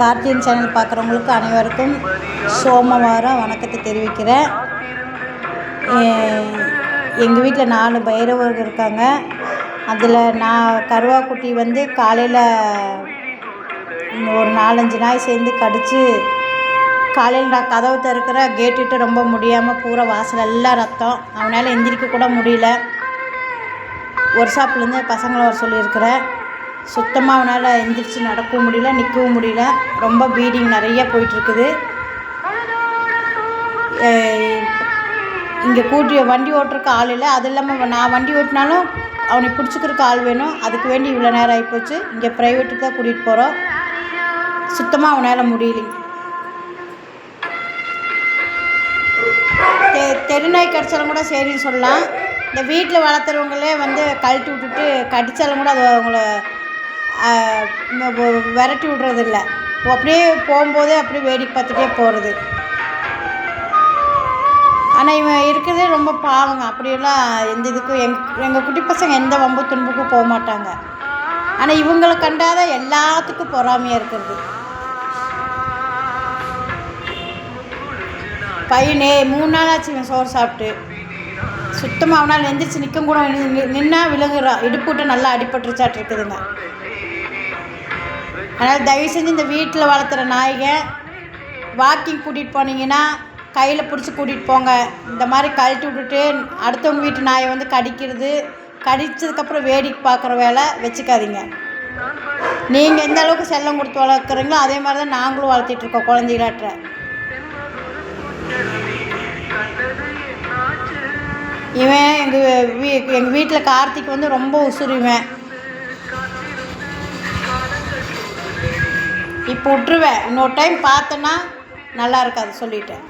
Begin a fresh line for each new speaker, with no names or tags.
கார்த்தியின் channel பார்க்குறவங்களுக்கு அனைவருக்கும் சோமவாரம் வணக்கத்தை தெரிவிக்கிறேன். எங்கள் வீட்டில் 4 பைரவர்கள் இருக்காங்க. அதில் நான் கருவாக்குட்டி வந்து காலையில் ஒரு 4-5 நாய் சேர்ந்து கடித்து காலையில் நான் கதவை திறக்கிற கேட்டுட்டு ரொம்ப முடியாமல் பூரா வாசல் எல்லாம் ரத்தம். அவனால் எந்திரிக்க கூட முடியல. ஒரு ஷாப்லேருந்து பசங்களை வர சொல்லியிருக்கிறேன். சுத்தமாக அவனால் எந்திரிச்சு நடக்கவும் முடியல, நிற்கவும் முடியல. ரொம்ப ப்ளீடிங் நிறைய போயிட்டுருக்குது. இங்கே வண்டி ஓட்டுறக்கு ஆள் இல்லை. அது இல்லாமல் நான் வண்டி ஓட்டினாலும் அவனை பிடிச்சிக்கிறதுக்கு ஆள் வேணும். அதுக்கு வேண்டி இவ்வளோ நேரம் ஆகிப்போச்சு. இங்கே ப்ரைவேட்டுக்கு தான் கூட்டிகிட்டு போகிறோம். சுத்தமாக அவனால் முடியலைங்க. தெருநாய் கடிச்சாலும் கூட சரின்னு சொல்லலாம். இந்த வீட்டில் வளர்த்துறவங்களே வந்து கழட்டி விட்டுட்டு கடித்தாலும் கூட அது அவங்கள விரட்டி விட்றதில்ல. அப்படியே போகும்போதே அப்படியே வேடிக்கை பார்த்துட்டே போகிறது. ஆனால் இவன் இருக்கிறதே ரொம்ப பாவங்க. அப்படியெல்லாம் எந்த இதுக்கும் எங்கள் குட்டி பசங்க எந்த வம்பு துன்புக்கும் போக மாட்டாங்க. ஆனால் இவங்களை கண்டாத எல்லாத்துக்கும் பொறாமையாக இருக்கிறது. பையனே 3 நாள் ஆச்சு இவன் சோறு சாப்பிட்டு. சுத்தமாக அவனால் எந்திரிச்சு நிற்க கூட நின்னா விழுங்குறான். இடுப்புட்டு நல்லா அடிபட்டுருச்சாட்டு இருக்குதுங்க. அதனால் தயவு செஞ்சு இந்த வீட்டில் வளர்த்துற நாய்க வாக்கிங் கூட்டிகிட்டு போனீங்கன்னா கையில் பிடிச்சி கூட்டிகிட்டு போங்க. இந்த மாதிரி கழட்டி விட்டுட்டு அடுத்தவங்க வீட்டு நாயை வந்து கடித்ததுக்கப்புறம் வேடிக்கை பார்க்குற வேலை வச்சுக்காதீங்க. நீங்கள் எந்த அளவுக்கு செல்லம் கொடுத்து வளர்க்குறீங்களோ அதே மாதிரி தான் நாங்களும் வளர்த்திட்ருக்கோம் குழந்தைகளாட்ட. இவன் எங்கள் வீட்டில் கார்த்திக் வந்து ரொம்ப உசுருவேன். இப்போ விட்டுருவேன். இன்னொரு டைம் பார்த்தேன்னா நல்லா இருக்காது சொல்லிட்டேன்.